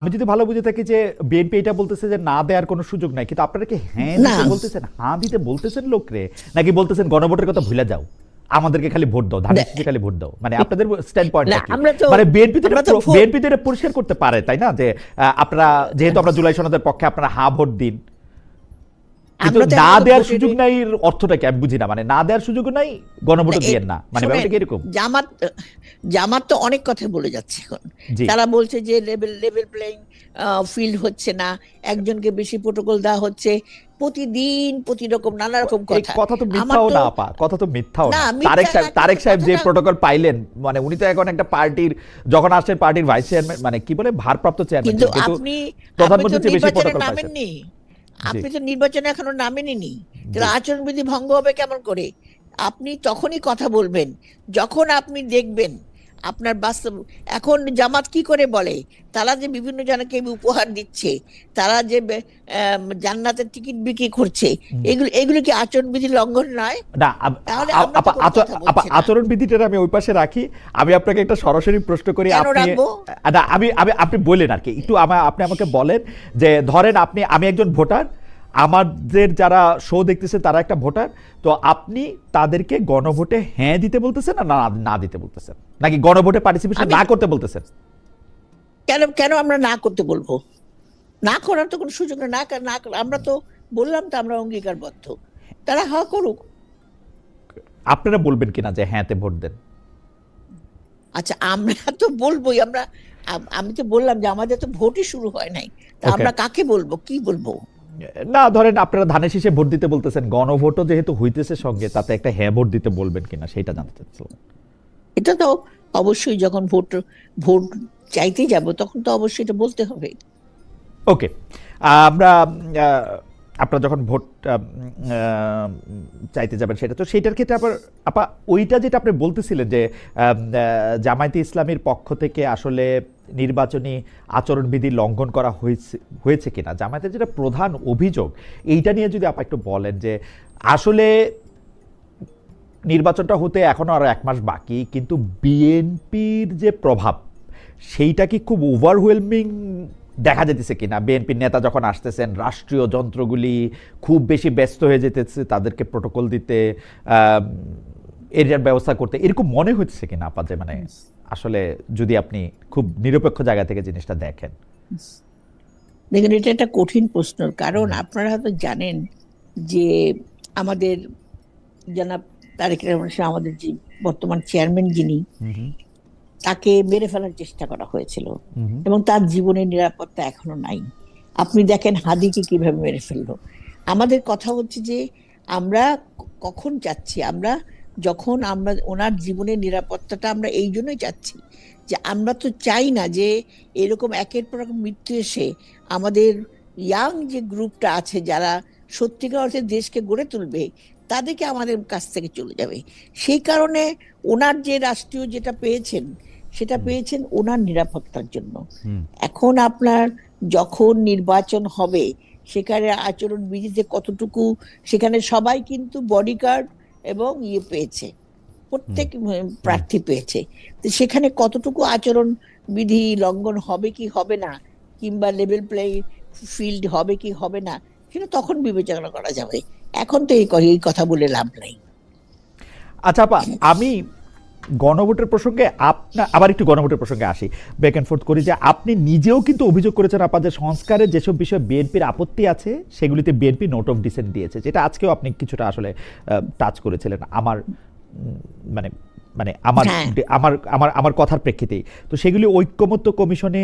আমি যদি ভালো বুঝে থাকি যে বিএনপি এটা বলতেছে যে না দেওয়ার কোনো সুযোগ নাই, কিন্তু আপনারা কি হ্যাঁ না দিতে বলতেছেন, হাঁ দিতে বলতেছেন লোকরে, নাকি বলতেছেন গণভোটের কথা ভুলে যাও, আমাদেরকে খালি ভোট দাও, ধানের শীষে খালি ভোট দাও? মানে আপনাদের স্ট্যান্ড না পয়েন্টটা কি? আমরা তো মানে বিএনপি তো আমরা তো ভোট বিএনপি তো এটা পরিষ্কার করতে পারে, তাই না, যে আপনারা যেহেতু আমরা জুলাই সনদের পক্ষে, আপনারা হ্যাঁ ভোট দিন, কিন্তু আমরা তো না এখনো দেওয়ার ভোটের সুযোগ নাই এর অর্থটা কি আমি বুঝি না। মানে না দেওয়ার সুযোগ নাই, না, গণভোটও দিয়েন না, মানে শোনেন, ব্যাপারটা কি এরকম? জামাত জামাত তো অনেক কথা বলে যাচ্ছে এখন। জি। তারা বলছে যে লেভেল লেভেল প্লেইং ফিল্ড হচ্ছে না, একজনকে বেশি প্রোটোকল দেওয়া হচ্ছে, প্রতিদিন প্রতি রকম নানা রকম এই কথা। কথা তো আমার মিথ্যাও তো না আপা, কথা তো মিথ্যাও না না। মিথ্যা না, তারেক কিন্তু সাহেব যে কথাটা প্রোটোকল পাইলেন, মানে উনি তো এখন একটা পার্টির, যখন আসছেন পার্টির ভাইস চেয়ারম্যান, মানে কি বলে, ভারপ্রাপ্ত চেয়ারম্যান কিন্তু ছিলেন, কিন্তু আপনি আপনি তো প্রধানমন্ত্রীর চেয়ে বেশি নির্বাচনে প্রোটোকল পাইছেন। নামেননি। জি। আপনি তো নির্বাচনে এখনো নামেননি, জি। তাহলে আচরণবিধি ভঙ্গ হবে কেমন করে? আপনি তখনই কথা বলবেন যখন আপনি দেখবেন আপনার বাস্তব। এখন জামাত কি করে বলে তারা যে বিভিন্ন জনকে উপহার দিচ্ছে, তারা যে জান্নাতের টিকিট বিক্রি করছে, হুম। এগুলো এগুলো কি আচরণবিধি লঙ্ঘন নয়? না তাহলে আমরা তো কোনো কথা বলছি না। আচরণ বিধিটা আমি ওই পাশে রাখি। আমি আপনাকে একটা সরাসরি প্রশ্ন করি, কেন আপনি রাখবো? না, আমি আপনি বললেন আর কি, একটু আপনি আমাকে বলেন যে ধরেন আমি একজন ভোটার, আমাদের যারা শো দেখতেছে তারা একটা ভোটার, তো আপনি তাদেরকে গণভোটে হ্যাঁ দিতে বলতেছেন না না না দিতে বলতেছেন, নাকি গণভোটে পার্টিসিপেশন আমি না করতে বলতেছেন? কেন কেন আমরা না করতে বলবো? না করার তো কোনো সুযোগ নেই। আমরা তো বললাম তো আমরা অঙ্গীকারবদ্ধ, তারা হ্যাঁ করুক। আপনারা বলবেন কিনা যে হ্যাঁতে ভোট দেন? আচ্ছা, আমরা তো বলবোই। আমি তো বললাম যে আমাদের তো ভোটই শুরু হয় নাই, তা ওকে। আমরা কাকে বলবো, কি বলবো? না, ধরেন আপনারা ধানের শীষে ভোট দিতে বলতেছেন, গণভোটও যেহেতু হইতেছে সঙ্গে, তাতে একটা হ্যাঁ ভোট দিতে বলবেন কিনা সেটা জানতে চাচ্ছিলাম। এটা তো অবশ্যই, যখন ভোট ভোট চাইতে যাব তখন তো অবশ্যই এটা বলতে হবে। ওকে। আমরা আপনারা যখন ভোট চাইতে যাবেন, সেটা তো সেইটার ক্ষেত্রে আবার আপা, ওইটা যেটা আপনি বলতেছিলেন যে জামায়াতে ইসলামীর পক্ষ থেকে আসলে নির্বাচনী আচরণবিধি লঙ্ঘন করা হয়েছে কিনা, জামায়াতের যেটা প্রধান অভিযোগ, এইটা নিয়ে যদি আপা একটু বলেন যে আসলে নির্বাচনটা হতে এখনো আরো 1 মাস বাকি, কিন্তু বিএনপির যে প্রভাব, সেইটা কি খুব ওভারওয়েলমিং দেখা যেতেছে কিনা? বিএনপির নেতা যখন আসতেছেন, রাষ্ট্রীয় যন্ত্রগুলি খুব বেশি ব্যস্ত হয়ে যেতেছে তাদেরকে প্রোটোকল দিতে, এরিয়ার ব্যবস্থা করতে, এরকম মনে হচ্ছে কিনা আপা, যে মানে আসলে যদি আপনি খুব নিরপেক্ষ জায়গা থেকে জিনিসটা দেখেন? দেখুন, এটা একটা কঠিন প্রশ্ন, কারণ আপনারা হয়তো জানেন যে আমাদের জনাব তারেক রহমান সাহেব, আমাদের যে বর্তমান চেয়ারম্যান যিনি, হুম হুম তাকে মেরে ফেলার চেষ্টা করা হয়েছিল হুম হুম। এবং তার জীবনের নিরাপত্তা এখনো নাই। আপনি দেখেন হাদিকে কিভাবে মেরে ফেললো। আমাদের কথা হচ্ছে যে আমরা কখন যাচ্ছি, আমরা যখন আমরা ওনার জীবনের নিরাপত্তাটা আমরা এই জন্যই চাচ্ছি যে আমরা তো চাই না যে এরকম একের পর এক মৃত্যু এসে আমাদের ইয়াং যে গ্রুপটা আছে যারা সত্যিকার অর্থে দেশকে গড়ে তুলবে, তাদেরকে আমাদের কাছ থেকে চলে যাবে। সেই কারণে ওনার যে রাষ্ট্রীয় যেটা পেয়েছেন, সেটা পেয়েছেন ওনার নিরাপত্তার জন্য। হুম। এখন আপনার যখন নির্বাচন হবে, সেখানে আচরণ বিধিতে কতটুকু, সেখানে সবাই কিন্তু বডিগার্ড এবং ইয়ে পেয়েছে, হুম প্রত্যেক হুম। প্রার্থী পেয়েছে। তো সেখানে কতটুকু আচরণ বিধি লঙ্ঘন হবে কি হবে না, কিংবা লেভেল প্লে ফিল্ড হবে কি হবে না, সেটা তখন বিবেচনা করা যাবে। এখন তো এই কথা বলে লাভ নাই। আচ্ছা আপা, আমি গণভোটের প্রসঙ্গে আবার একটু গণভোটের প্রসঙ্গে আসি, ব্যাক অ্যান্ড ফোর্থ করি, যে আপনি নিজেও কিন্তু অভিযোগ করেছেন আপা যে সংস্কারের যেসব বিষয়ে বিএনপির আপত্তি আছে, সেগুলিতে বিএনপি নোট অফ ডিসেন্ট দিয়েছে, যেটা আজকেও আপনি কিছুটা আসলে টাচ করেছিলেন আমার মানে মানে আমার হ্যাঁ, আমার আমার আমার কথার প্রেক্ষিতেই। তো সেগুলি ঐক্যমত্য কমিশন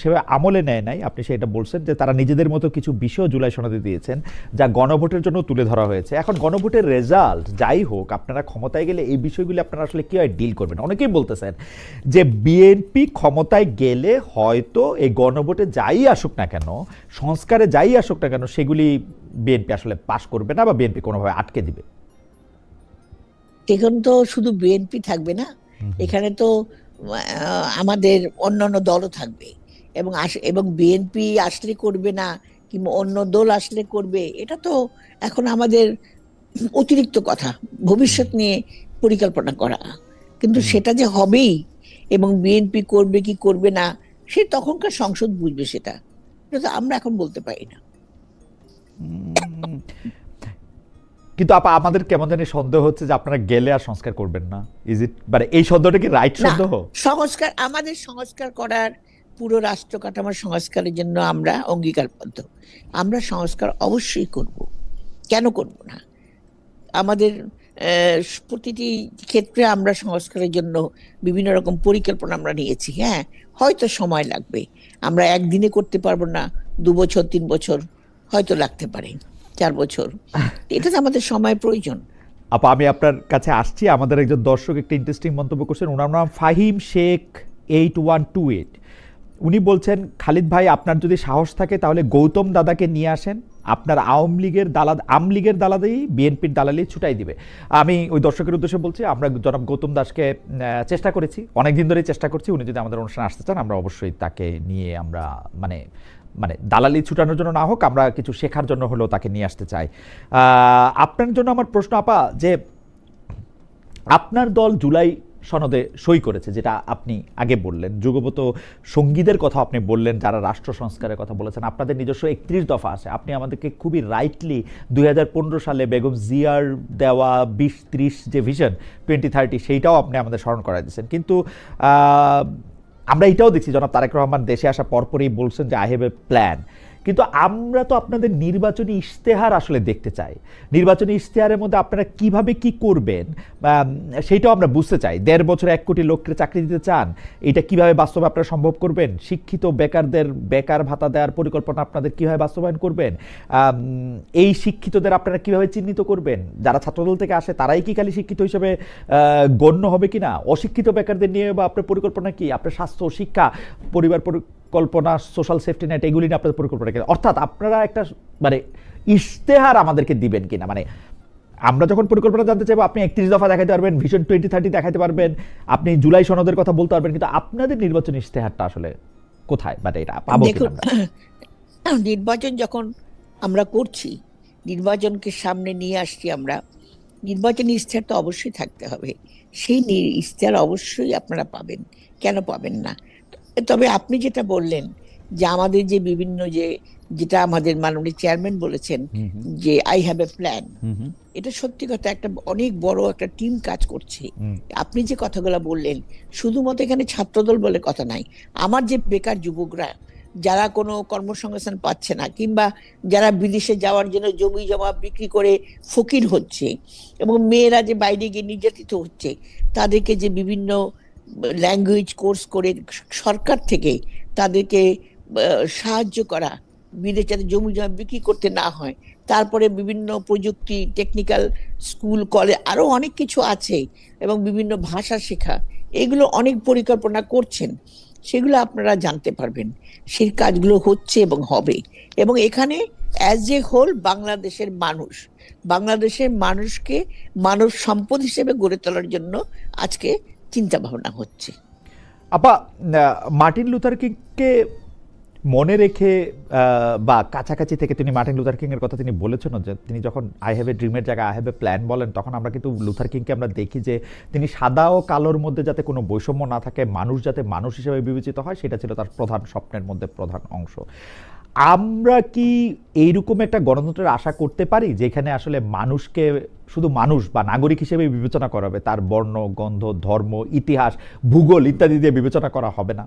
সেভাবে আমলে নেয় নাই, আপনি সেটা বলছেন যে তারা নিজেদের মতো কিছু বিষয় জুলাই সনদে দিয়েছেন, যা গণভোটের জন্য তুলে ধরা হয়েছে। এখন গণভোটের রেজাল্ট যাই হোক, আপনারা ক্ষমতায় গেলে এই বিষয়গুলি আপনারা আসলে কীভাবে ডিল করবেন? অনেকেই বলতেছেন যে বিএনপি ক্ষমতায় গেলে হয়তো এই গণভোটে যাই আসুক না কেন, সংস্কারে যাই আসুক না কেন, সেগুলি বিএনপি আসলে পাশ করবে না, বা বিএনপি কোনোভাবে আটকে দিবে। এখন তো শুধু বিএনপি থাকবে না, এখানে তো আমাদের অন্যান্য দলও থাকবে। এবং বিএনপি আসলে করবে না কিংবা অন্য দল আসলে করবে, এটা তো এখন আমাদের অতিরিক্ত কথা, ভবিষ্যৎ নিয়ে পরিকল্পনা করা। কিন্তু হুম সেটা যে হবেই এবং বিএনপি করবে কি করবে না, সে তখনকার সংসদ বুঝবে সেটা, এটা তো আমরা এখন বলতে পারি না। উম, কিন্তু আপা আমাদের কেমন জানি সন্দেহ হচ্ছে যে আপনারা গেলে আর সংস্কার করবেন না। ইজ ইট, মানে এই সন্দেহটা কি রাইট না, সন্দেহ? সংস্কার, আমাদের সংস্কার করার, পুরো রাষ্ট্র কাঠামোর সংস্কারের জন্য আমরা অঙ্গীকারবদ্ধ। আমরা সংস্কার অবশ্যই করব, কেন করব না? আমাদের প্রতিটি ক্ষেত্রে আমরা সংস্কারের জন্য বিভিন্ন রকম পরিকল্পনা আমরা নিয়েছি। হ্যাঁ, হয়তো সময় লাগবে, আমরা একদিনে করতে পারবো না, 2 বছর 3 বছর হয়তো লাগতে পারে, 4 বছর, এটা তো আমাদের সময় প্রয়োজন। আপা আমি আপনার কাছে আসছি, আমাদের একজন দর্শক একটা ইন্টারেস্টিং মন্তব্য করছেন, ওনার নাম ফাহিম শেখ 8128। উনি বলছেন, খালিদ ভাই আপনার যদি সাহস থাকে তাহলে গৌতম দাদাকে নিয়ে আসেন, আপনার আমলীগের দালালি বিএনপির দালালি ছুটাই দিবে। আমি ওই দর্শকের উদ্দেশ্যে বলছি, আমরা জনাব গৌতম দাসকে চেষ্টা করেছি, অনেকদিন ধরেই চেষ্টা করছি, উনি যদি আমাদের অনুষ্ঠানে আসতে চান আমরা অবশ্যই তাকে নিয়ে আমরা মানে মানে দালালি ছুটানোর জন্য না হোক, আমরা কিছু শেখার জন্য হলেও তাকে নিয়ে আসতে চাই। আপনার জন্য আমার প্রশ্ন আপা, যে আপনার দল জুলাই সনদে সই করেছে, যেটা আপনি আগে বললেন, যুগপত সঙ্গীদের কথা আপনি বললেন, যারা রাষ্ট্র সংস্কারের কথা বলেছেন, আপনাদের নিজস্ব 31 দফা আছে। আপনি আমাদেরকে খুবই রাইটলি 2015 সালে বেগম জিয়ার দেওয়া 20-30 যে ভিশন 2030, সেইটাও আপনি আমাদের স্মরণ করাই দিয়েছেন। কিন্তু আমরা এটাও দেখছি, জনাব তারেক রহমান দেশে আসা পরপরই বলছেন যে আই হ্যাভ এ প্ল্যান। কিন্তু আমরা তো আপনাদের নির্বাচনী ইশতেহার আসলে দেখতে চাই। নির্বাচনী ইশতেহারের মধ্যে আপনারা কিভাবে কি করবেন সেইটাও আমরা বুঝতে চাই। 1.5 বছরে 1 কোটি লোককে চাকরি দিতে চান, এটা কিভাবে বাস্তবে আপনারা সম্ভব করবেন? শিক্ষিত বেকারদের বেকার ভাতা দেওয়ার পরিকল্পনা আপনাদের কিভাবে বাস্তবায়ন করবেন? এই শিক্ষিতদের আপনারা কিভাবে চিহ্নিত করবেন? যারা ছাত্রদল থেকে আসে তারাই কি খালি শিক্ষিত হিসেবে গণ্য হবে কিনা? অশিক্ষিত বেকারদের নিয়ে বা আপনার পরিকল্পনা কি? আপনার স্বাস্থ্য, শিক্ষা, পরিবার পরিকল্পনা, সোশ্যাল সেফটি নেট, এগুলি নিয়ে আপনাদের পরিকল্পনা কি? অর্থাৎ আপনারা একটা মানে ইশতেহার আমাদেরকে দিবেন কিনা? মানে আমরা যখন পরিকল্পনা জানতে চাইবো, আপনি 31 দফা দেখাতে পারবেন, ভিশন 2030 দেখাতে পারবেন, আপনি জুলাই সনদের কথা বলতে পারবেন, কিন্তু আপনাদের নির্বাচনী ইশতেহারটা আসলে কোথায়? মানে এটা পাবো কিনা দেখুন, আমরা? নির্বাচন যখন আমরা করছি, নির্বাচনকে সামনে নিয়ে আসছি আমরা, নির্বাচনী ইশতেহার তো অবশ্যই থাকতে হবে। সেই ইশতেহার অবশ্যই আপনারা পাবেন, কেন পাবেন না? তবে আপনি যেটা বললেন যে আমাদের যে বিভিন্ন যেটা আমাদের মাননীয় চেয়ারম্যান বলেছেন যে আই হ্যাভ এ প্ল্যান, এটা সত্যি কথা, একটা অনেক বড় একটা টিম কাজ করছে। আপনি যে কথাগুলো বললেন, শুধুমাত্র এখানে ছাত্রদল বলে কথা নাই, আমার যে বেকার যুবকরা যারা কোনো কর্মসংস্থান পাচ্ছে না, কিংবা যারা বিদেশে যাওয়ার জন্য জমি জমা বিক্রি করে ফকির হচ্ছে, এবং মেয়েরা যে বাইরে গিয়ে নির্যাতিত হচ্ছে, তাদেরকে যে বিভিন্ন ল্যাঙ্গুয়েজ কোর্স করে সরকার থেকে তাদেরকে সাহায্য করা, বিদেশে যাতে জমি জমা বিক্রি করতে না হয়, তারপরে বিভিন্ন প্রযুক্তি, টেকনিক্যাল স্কুল, কলেজ, আরো অনেক কিছু আছে, এবং বিভিন্ন ভাষা শেখা, এগুলো অনেক পরিকল্পনা করছেন, সেগুলো আপনারা জানতে পারবেন। সেই কাজগুলো হচ্ছে এবং হবে। এবং এখানে অ্যাজ এ হোল বাংলাদেশের মানুষকে মানব সম্পদ হিসেবে গড়ে তোলার জন্য আজকে চিন্তা ভাবনা হচ্ছে। আপা মার্টিন লুথার কিংকে মনে রেখে বা কাছাকাছি থেকে তিনি মার্টিন লুথার কিং এর কথা তিনি বলেছেন যে তিনি যখন আই হ্যাভ এ ড্রিমের জায়গায় আই হ্যাভ এ প্ল্যান বলেন, তখন আমরা কিন্তু লুথার কিংকে আমরা দেখি যে তিনি সাদা ও কালোর মধ্যে যাতে কোনো বৈষম্য না থাকে, মানুষ যাতে মানুষ হিসেবে বিবেচিত হয়, সেটা ছিল তার প্রধান স্বপ্নের মধ্যে প্রধান অংশ। আমরা কি এইরকম একটা গণতন্ত্রের আশা করতে পারি যেখানে আসলে মানুষকে শুধু মানুষ বা নাগরিক হিসেবে বিবেচনা করা হবে, তার বর্ণ, গন্ধ, ধর্ম, ইতিহাস, ভূগোল ইত্যাদি দিয়ে বিবেচনা করা হবে না?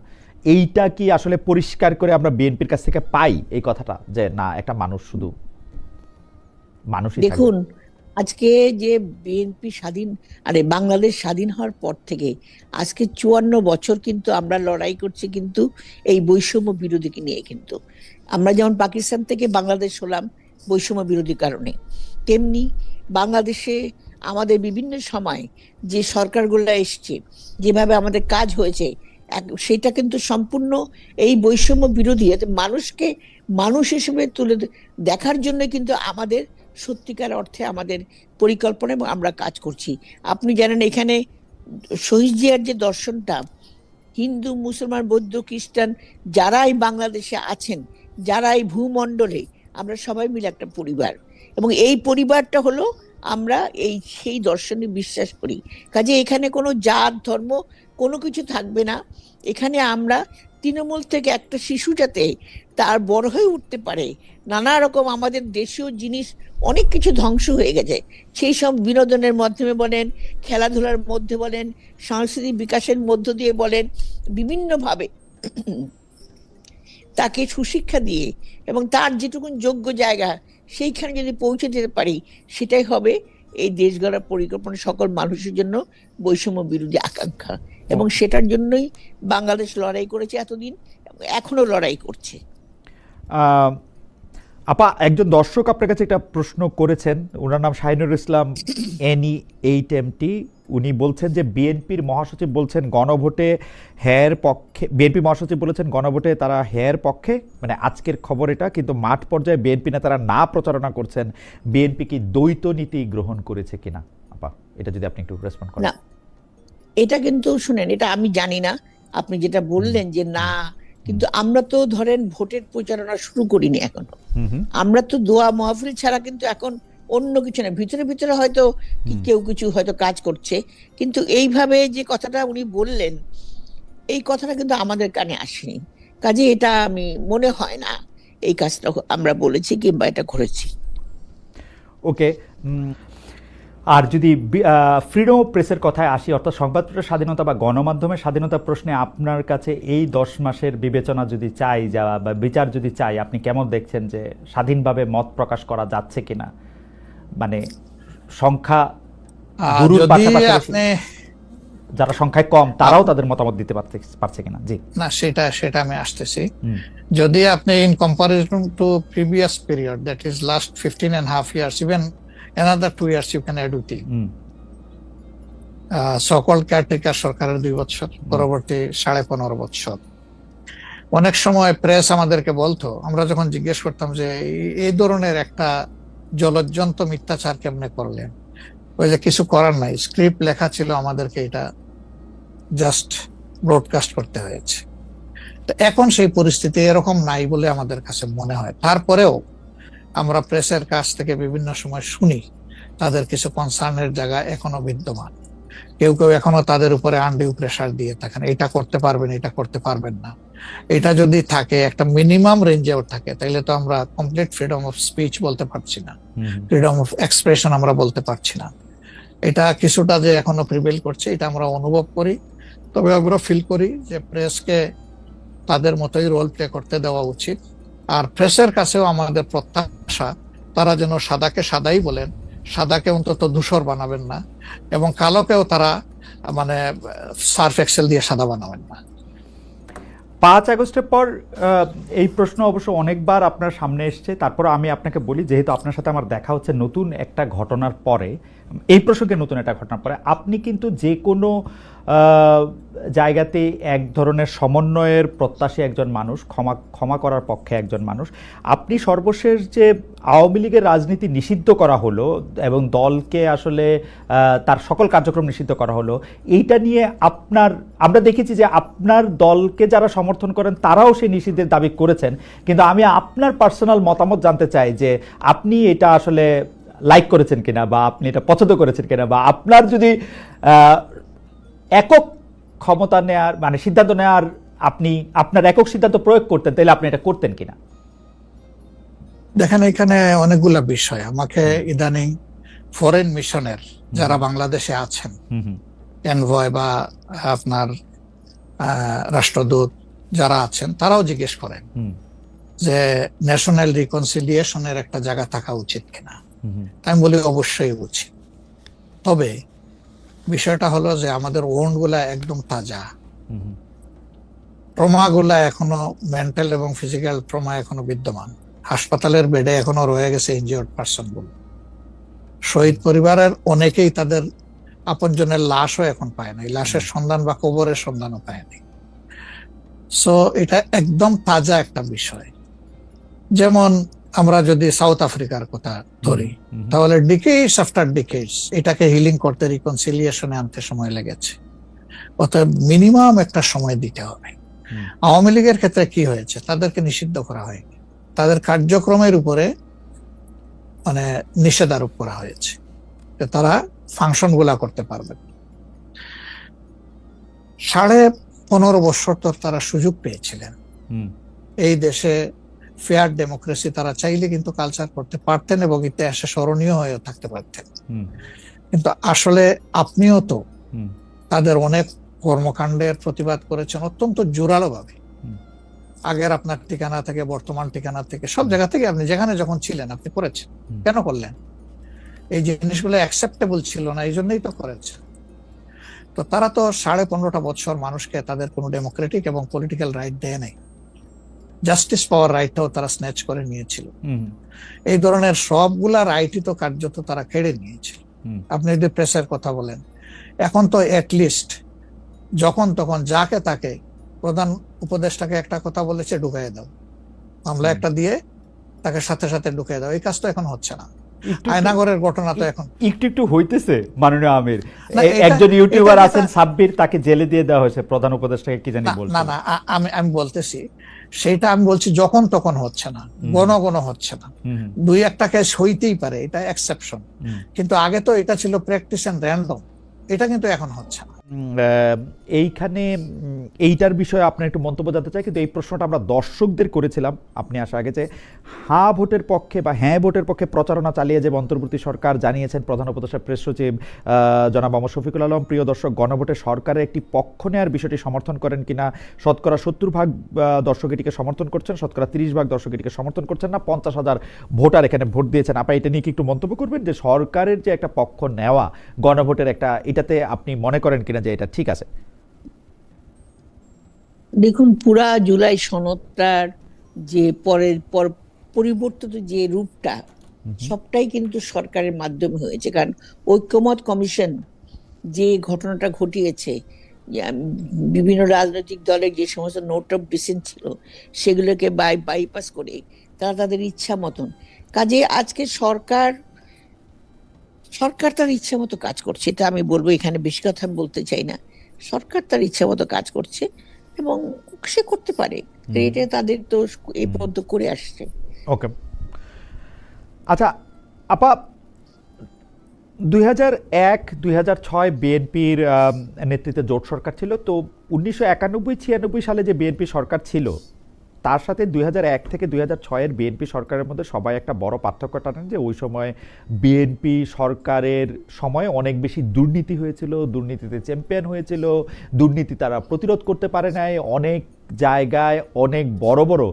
এইটা কি আসলে পরিষ্কার করে আমরা বিএনপির কাছ থেকে পাই এই কথাটা, যে না, একটা মানুষ শুধু মানুষই থাকবে? দেখুন, আজকে যে বিএনপি স্বাধীন, বাংলাদেশ স্বাধীন হওয়ার পর থেকে আজকে 54 বছর কিন্তু আমরা লড়াই করছি, কিন্তু এই বৈষম্য বিরোধীকে নিয়ে। কিন্তু আমরা যেমন পাকিস্তান থেকে বাংলাদেশ হলাম বৈষম্য বিরোধী কারণে, তেমনি বাংলাদেশে আমাদের বিভিন্ন সময় যে সরকারগুলো এসছে, যেভাবে আমাদের কাজ হয়েছে, সেটা কিন্তু সম্পূর্ণ এই বৈষম্য বিরোধী, মানুষকে মানুষ হিসেবে তুলে দেখার জন্য কিন্তু আমাদের সত্যিকার অর্থে আমাদের পরিকল্পনা, এবং আমরা কাজ করছি। আপনি জানেন, এখানে শহীদ জিয়ার যে দর্শনটা, হিন্দু, মুসলমান, বৌদ্ধ, খ্রিস্টান যারাই বাংলাদেশে আছেন, যারাই ভূমণ্ডলে, আমরা সবাই মিলে একটা পরিবার, এবং এই পরিবারটা হলো আমরা সেই দর্শনে বিশ্বাস করি। কাজে এখানে কোনো জাত ধর্ম কোনো কিছু থাকবে না। এখানে আমরা তৃণমূল থেকে একটা শিশু যাতে তার বড় হয়ে উঠতে পারে। নানা রকম আমাদের দেশীয় জিনিস অনেক কিছু ধ্বংস হয়ে গেছে, সেই সব বিনোদনের মাধ্যমে বলেন, খেলাধুলার মধ্যে বলেন, সাংস্কৃতিক বিকাশের মধ্য দিয়ে বলেন, বিভিন্নভাবে তাকে সুশিক্ষা দিয়ে এবং তার যেটুকু যোগ্য জায়গা সেইখানে যদি পৌঁছে যেতে পারি, সেটাই হবে এই দেশ গড়ার পরিকল্পনা সকল মানুষের জন্য বৈষম্য বিরোধী আকাঙ্ক্ষা। এবং সেটার জন্যই বাংলাদেশ লড়াই করেছে এতদিন, এখনো লড়াই করছে। আহ, আপা, একজন দর্শক আপনার কাছে একটা প্রশ্ন করেছেন, ওনার নাম শাহিনুর ইসলাম NE8MT। উনি বলছেন যে বিএনপির মহাসচিব বলছেন গণভোটে হ্যার পক্ষে, বিএনপি মহাসচিব বলেছেন গণভোটে তারা হ্যার পক্ষে, মানে আজকের খবর এটা, কিন্তু মাঠ পর্যায়ে বিএনপি নেতারা না প্রচারণা করছেন। বিএনপি কি দ্বৈত নীতি গ্রহণ করেছে কিনা? আপা, এটা যদি আপনি একটু রেসপন্ড করেন। না, এটা কিন্তু শুনেন, এটা আমি জানি না। আপনি যেটা বললেন যে না, কিন্তু আমরা তো ধরেন ভোটের প্রচারণা শুরু করিনি এখনো। আমরা তো দোয়া মাহফিল ছাড়া কিন্তু এখন অন্য কিছু না, ভিতরে ভিতরে হয়তো কেউ কিছু হয়তো কাজ করছে, কিন্তু এইভাবে যে কথাটা উনি বললেন, এই কথাটা কিন্তু আমাদের কানে আসেনি। কাজে এটা আমি মনে হয় না এই কাজটা আমরা বলেছি কিংবা এটা করেছি। ওকে। আর যদি ফ্রিডম অফ প্রেসের কথায় আসি, অর্থাৎ সংবাদপত্রের স্বাধীনতা বা গণমাধ্যমের স্বাধীনতা প্রশ্নে আপনার কাছে এই 10 মাসের বিবেচনা যদি চাই বা বিচার যদি চাই, আপনি কেমন দেখছেন যে স্বাধীনভাবে মত প্রকাশ করা যাচ্ছে কিনা? মানে সংখ্যা গুরুর পাশাপাশি যারা সংখ্যায় কম তারাও তাদের মতামত দিতে পারছে কিনা? জি না, সেটা আমি আসতেছি। যদি আপনি in comparison two previous period, that is last 15.5 years, even another 2 years you can add with it. সকল কেয়ারটেকার সরকারের 2 বছর, পরবর্তী 15.5 বছর। অনেক সময় প্রেস আমাদেরকে বলতো, আমরা যখন জিজ্ঞেস করতাম যে এই ধরনের একটা জলজ্জন্ত মিথ্যাচার কেমনে করলেন, ওই যে কিছু করার নাই, স্ক্রিপ্ট লেখা ছিল, আমাদেরকে এটা জাস্ট ব্রডকাস্ট করতে হয়েছে। তো এখন সেই পরিস্থিতি এরকম নাই বলে আমাদের কাছে মনে হয়। তারপরেও আমরা প্রেসের কাছ থেকে বিভিন্ন সময় শুনি তাদের কিছু কনসার্নের জায়গা এখনো বিদ্যমান। কেউ কেউ এখনো তাদের উপরে আনডিউ প্রেসার দিয়ে থাকেন, এটা করতে পারবেন, এটা করতে পারবেন না। এটা যদি থাকে, একটা মিনিমাম রেঞ্জেও থাকে, তাহলে তো আমরা কমপ্লিট ফ্রিডম অফ স্পিচ বলতে পারছি না, ফ্রিডম অফ এক্সপ্রেশন আমরা বলতে পারছি না। এটা কিছুটা যে এখনো প্রিভেল করছে, এটা আমরা অনুভব করি। তবে আমরা ফিল করি যে প্রেসকে তাদের মতোই রোল প্লে করতে দেওয়া উচিত। আর প্রেসের কাছেও আমাদের প্রত্যাশা, তারা যেন সাদাকে সাদাই বলেন, সাদাকে অন্তত ধূসর বানাবেন না, এবং কালোকেও তারা মানে সার্ফ এক্সেল দিয়ে সাদা বানাবেন না। 5 আগস্টের পর এই প্রশ্ন অবশ্য অনেকবার আপনার সামনে এসছে। তারপর আমি আপনাকে বলি, যেহেতু আপনার সাথে আমার দেখা হচ্ছে নতুন একটা ঘটনার পরে, এই প্রসঙ্গে নতুন একটা ঘটনার পরে, আপনি কিন্তু যে কোনো জায়গাতে এক ধরনের সমন্বয়ের প্রত্যাশী একজন মানুষ, ক্ষমা করার পক্ষে একজন মানুষ। আপনি সর্বশেষ যে আওয়ামী লীগের রাজনীতি নিষিদ্ধ করা হলো এবং দলকে আসলে তার সকল কার্যক্রম নিষিদ্ধ করা হলো, এইটা নিয়ে আমরা দেখেছি যে আপনার দলকে যারা সমর্থন করেন তারাও সেই নিষিদ্ধের দাবি করেছেন। কিন্তু আমি আপনার পার্সোনাল মতামত জানতে চাই যে আপনি এটা আসলে লাইক করেছেন কিনা, বা আপনি এটা পছন্দ করেছেন কিনা, বা আপনার যদি একক ক্ষমতা নেয়ার মানে সিদ্ধান্ত নেয়ার, আপনি আপনার একক সিদ্ধান্ত প্রয়োগ করতেন, তাহলে আপনি এটা করতেন কিনা? দেখেন, এখানে অনেকগুলা বিষয়। আমাকে ইদানিং ফরেন মিশনের যারা বাংলাদেশে আছেন, এনভয় বা আপনার রাষ্ট্রদূত যারা আছেন, তারাও জিজ্ঞেস করেন যে ন্যাশনাল রিকনসিলিয়েশনের একটা জায়গা থাকা উচিত কিনা। আমি বলি অবশ্যই উচিত। তবে বিষয়টা হলো যে আমাদের ওন্ড গুলা একদম তাজা, ট্রমা গুলা এখনো, মেন্টাল এবং ফিজিক্যাল ট্রমা এখনো বিদ্যমান। হাসপাতালের বেডে এখনো রয়ে গেছে ইনজিওর্ড পার্সন গুলো। শহীদ পরিবারের অনেকেই তাদের আপনজনের লাশও এখন পায় নাই, লাশের সন্ধান বা কবরের সন্ধানও পায়নি। সো এটা একদম তাজা একটা বিষয়। যেমন আমরা যদি সাউথ আফ্রিকার কথা ধরি, তাহলে ডিকেডস আফটার ডিকেডস এটাকে হিলিং করতে, রিকনসিলিয়েশনে আনতে সময় লেগেছে। অতএব মিনিমাম একটা সময় দিতে হবে। আওয়ামী লীগের ক্ষেত্রে কি হয়েছে, তাদেরকে নিষিদ্ধ করা হয়নি, তাদের কার্যক্রমের উপরে মানে নিষেধারোপ করা হয়েছে, তারা ফাংশন গুলা করতে পারবে। 15 বছর তো তারা সুযোগ পেয়েছিলেন। হুম, এই দেশে ফেয়ার ডেমোক্রেসি তারা চাইলে কিন্তু কালচার করতে পারতেন এবং ইতিহাসে স্মরণীয় হয়ে থাকতে পারতেন। হুম, কিন্তু আসলে আপনিও তো হুম, তাদের অনেক কর্মকাণ্ডের প্রতিবাদ করেছেন অত্যন্ত জোরালো ভাবে। হুম। আগের আপনার ঠিকানা থেকে, বর্তমান ঠিকানা থেকে, সব জায়গা থেকে আপনি যেখানে যখন ছিলেন আপনি করেছেন। হুম। কেন করলেন? এই জিনিসগুলো অ্যাকসেপ্টেবল ছিল না, এই জন্যই তো করেছে। তো তারা তো 15.5 বছর মানুষকে তাদের কোনো ডেমোক্রেটিক এবং পলিটিক্যাল রাইট দেয় নাই। জাস্টিস পাওয়ার রাইটটাও তারা স্ন্যাচ করে নিয়েছিল। হুম, এই ধরনের সবগুলা রাইটই তো কার্যত তারা কেড়ে নিয়েছিল। হুম, আপনি যদি প্রেসের কথা বলেন, এখন তো এটলিস্ট যখন তখন যাকে তাকে প্রধান উপদেষ্টাকে একটা কথা বলেছে ঢুকাই দাও, মামলা একটা দিয়ে তাকে সাথে সাথে ঢুকাই দাও, এই কাজ তো এখন হচ্ছে না। একটু আয়নাগরের ঘটনা তো এখন একটু হইতেছে মাননীয় আমির। না, একজন ইউটিউবার এটা- আছেন সাব্বির, তাকে জেলে দিয়ে দেওয়া হয়েছে, প্রধান উপদেষ্টাকে কি জানি না বলছে। না না, আমি বলতেছি সেটা, আমি বলছি যখন তখন হচ্ছে না, ঘন ঘন হচ্ছে না, হুম, দুই একটা কেস হইতেই পারে, এটা এক্সেপশন। হুম। কিন্তু আগে তো এটা ছিল প্র্যাকটিস এন্ড র্যান্ডম, এটা কিন্তু এখন হচ্ছে না। এইখানে এইটার বিষয়ে আপনার একটু মন্তব্য জানতে চাই, কিন্তু এই প্রশ্নটা আমরা দর্শকদের করেছিলাম আপনি আসার আগে, যে হ্যাঁ ভোটের পক্ষে বা হ্যাঁ ভোটের পক্ষে প্রচারণা চালিয়ে যে অন্তর্বর্তী সরকার জানিয়েছেন প্রধান উপদেষ্টা প্রেস সচিব জনাব মোহাম্মদ শফিকুল আলম, প্রিয় দর্শক, গণভোটে সরকারের একটি পক্ষ নেওয়ার বিষয়টি সমর্থন করেন কিনা? শতকরা 70% দর্শক এটিকে সমর্থন করছেন, শতকরা 30% দর্শক এটিকে সমর্থন করছেন না। 50,000 ভোটার এখানে ভোট দিয়েছেন। আপনি এটা নিয়ে কি একটু মন্তব্য করবেন, যে সরকারের যে একটা পক্ষ নেওয়া গণভোটের একটা, এটাতে আপনি মনে করেন কিনা যে এটা ঠিক আছে? দেখুন, পুরা জুলাই সনদটার যে পরের পর পরিবর্তিত যে রূপটা, সবটাই কিন্তু সরকারের মাধ্যমে হয়েছে। কারণ ঐক্যমত কমিশন যে ঘটনাটা ঘটিয়েছে, যে বিভিন্ন রাজনৈতিক দলের যে সমস্ত নোট অফ ডিসেন্ট ছিল সেগুলোকে বাইপাস করে তারা তাদের ইচ্ছা মতন কাজে, আজকে সরকার সরকার তার ইচ্ছা মতো কাজ করছে, এটা আমি বলবো। এখানে বেশি কথা আমি বলতে চাই না। সরকার তার ইচ্ছা মতো কাজ করছে এবং সে করতে পারে, এটা তাদের তো এই পর্যন্ত করে আসছে। ওকে, আচ্ছা আপা, 2001-2006 বিএনপির নেতৃত্বে জোট সরকার ছিল। তো 1991-96 সালে যে বিএনপি সরকার ছিল, তার সাথে 2001 থেকে 2006-এর বিএনপি সরকারের মধ্যে সবাই একটা বড় পার্থক্য টানেন, যে ওই সময় বিএনপি সরকারের সময় অনেক বেশি দুর্নীতি হয়েছিল, দুর্নীতিতে চ্যাম্পিয়ন হয়েছিল, দুর্নীতি তারা প্রতিরোধ করতে পারে নাই। অনেক জায়গায় অনেক বড় বড়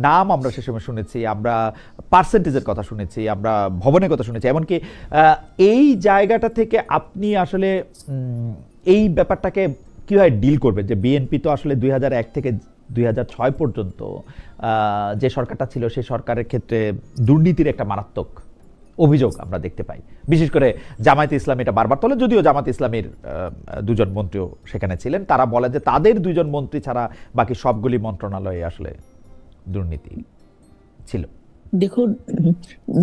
নাম আমরা সে সময় শুনেছি, আমরা পার্সেন্টেজের কথা শুনেছি, আমরা ভবনের কথা শুনেছি। এমনকি এই জায়গাটা থেকে আপনি আসলে এই ব্যাপারটাকে কীভাবে ডিল করবেন, যে বিএনপি তো আসলে 2001 থেকে 2006 পর্যন্ত যে সরকারটা ছিল, সেই সরকারের ক্ষেত্রে দুর্নীতির একটা মারাত্মক অভিযোগ আমরা দেখতে পাই। বিশেষ করে জামায়াতে ইসলামী এটা বারবার তোলে, যদিও জামায়াতে ইসলামীর দুজন মন্ত্রীও সেখানে ছিলেন। তারা বলে যে তাদের দুজন মন্ত্রী ছাড়া বাকি সবগুলি মন্ত্রণালয়ে আসলে দুর্নীতি ছিল। দেখুন,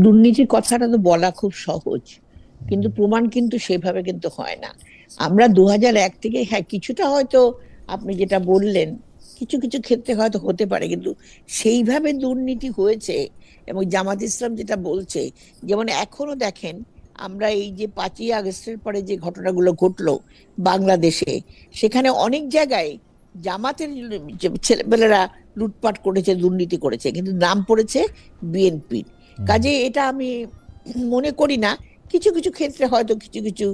দুর্নীতির কথাটা তো বলা খুব সহজ, কিন্তু প্রমাণ কিন্তু সেভাবে কিন্তু হয় না। আমরা 2001 থেকে, হ্যাঁ কিছুটা হয়তো আপনি যেটা বললেন কিছু কিছু ক্ষেত্রে হয়তো হতে পারে, কিন্তু সেইভাবে দুর্নীতি হয়েছে। এবং জামাত ইসলাম যেটা বলছে, যেমন এখনো দেখেন, আমরা এই যে 5ই আগস্টের পরে যে ঘটনাগুলো ঘটলো বাংলাদেশে, সেখানে অনেক জায়গায় জামাতের ছেলেপেলেরা লুটপাট করেছে, দুর্নীতি করেছে, কিন্তু নাম পড়েছে বিএনপির। কাজে এটা আমি মনে করি না, কিছু কিছু ক্ষেত্রে হয়তো কিছু কিছু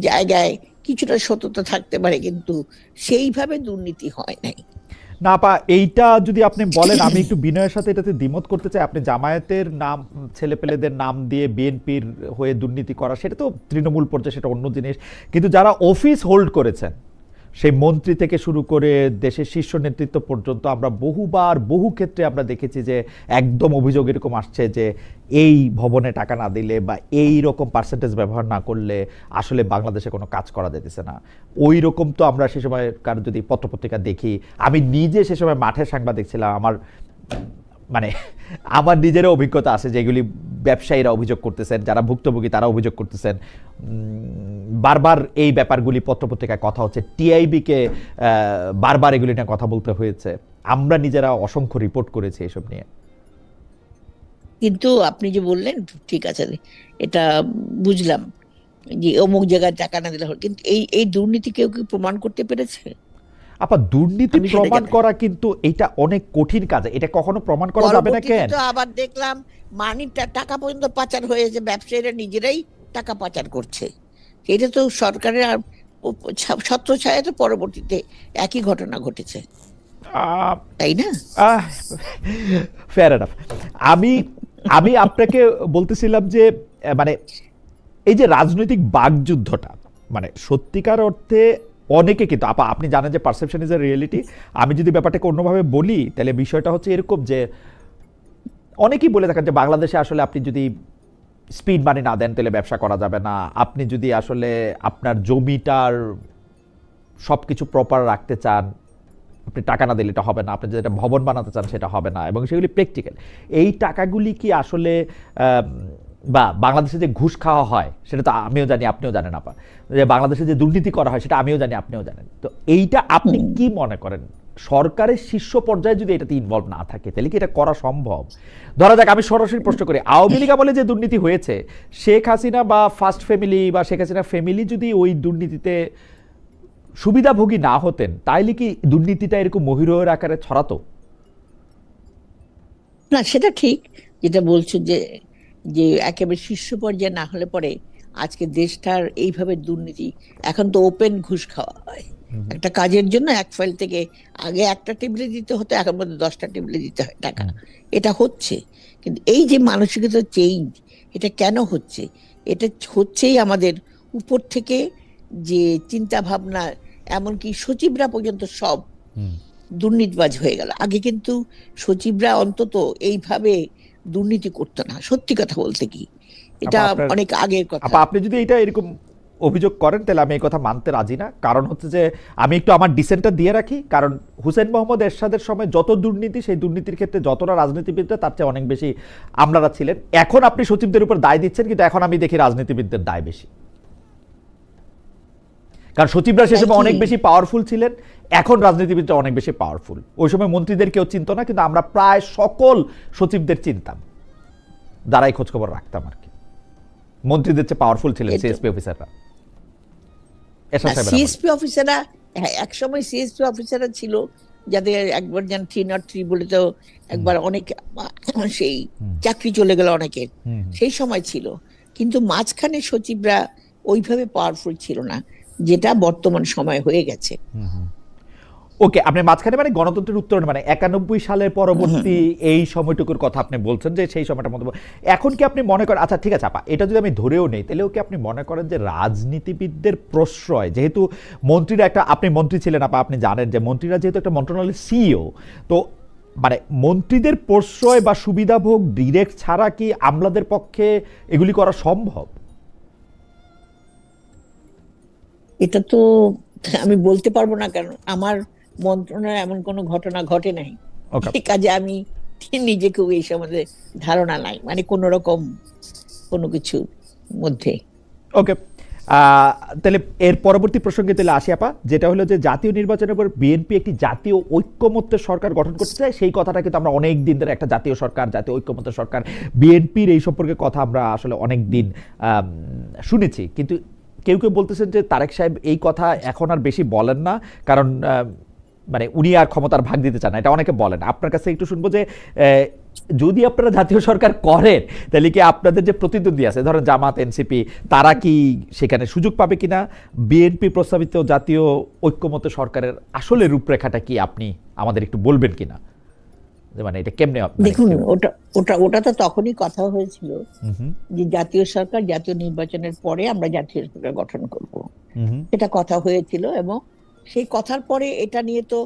জায়গায় কিছুটা সততা থাকতে পারে, কিন্তু সেইভাবে দুর্নীতি হয় নাই। না পা, এইটা যদি আপনি বলেন, আমি একটু বিনয়ের সাথে এটাতে দ্বিমত করতে চাই। আপনি জামায়াতের নাম, ছেলেপেলেদের নাম দিয়ে বিএনপির হয়ে দুর্নীতি করা, সেটা তো তৃণমূল পর্যায়ে, সেটা অন্য জিনিস। কিন্তু যারা অফিস হোল্ড করেছেন, সেই মন্ত্রী থেকে শুরু করে দেশের শীর্ষ নেতৃত্ব পর্যন্ত, আমরা বহুবার বহু ক্ষেত্রে আমরা দেখেছি যে একদম অভিযোগ এরকম আসছে যে এই ভবনে টাকা না দিলে বা এই রকম পার্সেন্টেজ ব্যবহার না করলে আসলে বাংলাদেশে কোনো কাজ করা যেতেছে না। ওই রকম তো আমরা সে সময়কার যদি পত্রপত্রিকা দেখি, আমি নিজে সে সময় মাঠের সাংবাদিক ছিলাম, আমার নিজেরও অভিজ্ঞতা আছে, যেগুলি ব্যবসায়ীরা অভিযোগ করতেছেন, যারা ভুক্তভোগী তারা অভিযোগ করতেছেন। বারবার এই ব্যাপারগুলি পত্রপত্রিকায় কথা হচ্ছে, টিআইবিকে বারবার এগুলি নিয়ে কথা বলতে হয়েছে, আমরা নিজেরা অসংখ্য রিপোর্ট করেছি এসব নিয়ে। কিন্তু আপনি যে বললেন ঠিক আছে, এটা বুঝলাম যে অমুক জায়গায় টাকা না দিলে, কিন্তু এই এই দুর্নীতি কেউ কি প্রমাণ করতে পেরেছে? আপা দুর্নীতি আমি সেটা প্রমাণ জানি। করা কিন্তু এটা অনেক কঠিন কাজ, এটা কখনো প্রমাণ করা যাবে না পরবর্তীতে কেন? তো আবার দেখলাম টাকা পর্যন্ত পাচার হয়েছে, ব্যবসায়ীরা নিজেরাই টাকা পাচার করছে। এটা তো সরকারের আর ছত্রছায়া, তো পরবর্তীতে একই ঘটনা ঘটেছে, আহ, তাই না? Fair enough. আমি আমি আপনাকে বলতেছিলাম যে মানে এই যে রাজনৈতিক বাকযুদ্ধটা, মানে সত্যিকার অর্থে অনেকে কিন্তু আপা আপনি জানেন যে পারসেপশন ইজ এ রিয়েলিটি। আমি যদি ব্যাপারটাকে অন্যভাবে বলি তাহলে বিষয়টা হচ্ছে এরকম যে অনেকেই বলে থাকেন যে বাংলাদেশে আসলে আপনি যদি স্পিড মানি না দেন তাহলে ব্যবসা করা যাবে না, আপনি যদি আসলে আপনার জমিটার সব কিছু প্রপার রাখতে চান আপনি টাকা না দিলে এটা হবে না, আপনি যদি একটা ভবন বানাতে চান সেটা হবে না, এবং সেগুলি প্র্যাকটিক্যাল। এই টাকাগুলি কি আসলে বা বাংলাদেশে যে ঘুষ খাওয়া হয় সেটা তো আমিও জানি আপনিও জানেন আপা, যে বাংলাদেশে যে দুর্নীতি করা হয় সেটা আমিও জানি আপনিও জানেন। তো এইটা আপনি কি মনে করেন সরকারের শীর্ষ পর্যায়ে যদি এটাতে ইনভলভ না থাকে তাহলে কি এটা করা সম্ভব? ধরা যাক আমি সরাসরি প্রশ্ন করি, আওয়ামী লীগ আমলে যে দুর্নীতি হয়েছে, শেখ হাসিনা বা ফার্স্ট ফ্যামিলি বা শেখ হাসিনা ফ্যামিলি যদি ওই দুর্নীতিতে সুবিধাভোগী না হতেন তাইলে কি দুর্নীতিটা এরকম মহিরোহের আকারে ছড়াতো? না, সেটা ঠিক যেটা বলছো, যে যে একেবারে শীর্ষ পর্যায়ে না হলে পরে আজকে দেশটার এইভাবে দুর্নীতি, এখন তো ওপেন ঘুষ খাওয়া হয় একটা কাজের জন্য। এক ফাইল থেকে আগে একটা টেবিলে দিতে হতো, এখন মধ্যে 10টা টেবিলে দিতে হয় টাকা। এটা হচ্ছে, কিন্তু এই যে মানসিকতা চেঞ্জ, এটা কেন হচ্ছে? এটা হচ্ছেই আমাদের উপর থেকে যে চিন্তা ভাবনা, এমনকি সচিবরা পর্যন্ত সব দুর্নীতিবাজ হয়ে গেল। আগে কিন্তু সচিবরা অন্তত এইভাবে দুর্নীতি করতো না, সত্যি কথা বলতে কি, এটা আপা আপনার অনেক আগের কথা। আপা আপনি যদি এটা এরকম অভিযোগ করেন তাহলে আমি এই কথা মানতে রাজি না। কারণ হচ্ছে যে আমি একটু আমার ডিসেন্টটা দিয়ে রাখি, কারণ হুসেন মোহাম্মদ এরশাদের সময় যত দুর্নীতি, সেই দুর্নীতির ক্ষেত্রে যতটা রাজনীতিবিদরা তার চেয়ে অনেক বেশি আমলারা ছিলেন। এখন আপনি সচিবদের উপর দায় দিচ্ছেন, কিন্তু এখন আমি দেখি রাজনীতিবিদদের দায় বেশি, কারণ সচিবরা সে সময় অনেক বেশি পাওয়ারফুল ছিলেন, এখন রাজনীতিবিদরা অনেক বেশি পাওয়ারফুল। ওই সময় মন্ত্রীদের কেউ চিনত না, কিন্তু আমরা প্রায় সকল সচিবদের চিনতাম, যারাই খোঁজখবর রাখতাম আর কি। মন্ত্রীদের চেয়ে পাওয়ারফুল ছিলেন সিএসপি অফিসাররা। সিএসপি অফিসাররা, হ্যাঁ, এক সময় সিএসপি অফিসাররা ছিল যাদের একবার যেন 303 বলে তো একবার অনেক সেই চাকরি চলে গেল অনেকের, সেই সময় ছিল। কিন্তু মাঝখানে সচিবরা ওইভাবে পাওয়ারফুল ছিল না, যেটা বর্তমান সময় হয়ে গেছে। ওকে, আপনি মাঝখানে মানে গণতন্ত্রের উত্তরণ মানে 91 সালের পরবর্তী এই সময়টুকুর কথা আপনি বলছেন, যে সেই সময়টার মধ্যে এখন কি আপনি মনে করেন, আচ্ছা ঠিক আছে আপা, এটা যদি আমি ধরেও নেই তাহলেও কি আপনি মনে করেন যে রাজনীতিবিদদের প্রশ্রয়, যেহেতু মন্ত্রীরা একটা, আপনি মন্ত্রী ছিলেন আপা, আপনি জানেন যে মন্ত্রীরা যেহেতু একটা মন্ত্রণালয়ের সিইও, তো মানে মন্ত্রীদের প্রশ্রয় বা সুবিধাভোগ ডিরেক্ট ছাড়া কি আমলাদের পক্ষে এগুলি করা সম্ভব? এটা তো আমি বলতে পারবো না, কারণ আমার মন্ত্রণালয়ে এমন কোনো ঘটনা ঘটে নাই। ওকে, এই কাজে আমি নিজেকেও এই সম্বন্ধে ধারণা নাই, মানে কোন রকম কোনো কিছুর মধ্যে। ওকে, তাহলে এর পরবর্তী প্রসঙ্গে তাহলে আসি আপা, যেটা হলো যে জাতীয় নির্বাচনের পর বিএনপি একটি জাতীয় ঐক্যমত্যের সরকার গঠন করতে চায়। সেই কথাটা কিন্তু আমরা অনেক দিন ধরে, একটা জাতীয় সরকার, জাতীয় ঐক্যমত্যের সরকার, বিএনপির এই সম্পর্কে কথা আমরা আসলে অনেক দিন শুনেছি, কিন্তু কেউ কেউ বলতেছেন যে তারেক সাহেব এই কথা এখন আর বেশি বলেন না, কারণ মানে উনি আর ক্ষমতার ভাগ দিতে চান না, এটা অনেকে বলেন। আপনার কাছে একটু শুনবো যে যদি আপনারা জাতীয় সরকার করেন তাহলে কি আপনাদের যে প্রতিদ্বন্দ্বী আছে, ধরেন জামাত, এনসিপি, তারা কি সেখানে সুযোগ পাবে কিনা? বিএনপি প্রস্তাবিত জাতীয় ঐক্যমত্য সরকারের আসলে রূপরেখাটা কি আপনি আমাদের একটু বলবেন কিনা, যে মানে এটা কেমনে? দেখুন, ওটা ওটা ওটা তো তখনই কথা হয়েছিল যে জাতীয় সরকার জাতীয় নির্বাচনের পরে আমরা জাতীয় সরকার গঠন করব, এটা কথা হয়েছিল। এবং সেই কথার পরে এটা নিয়ে তো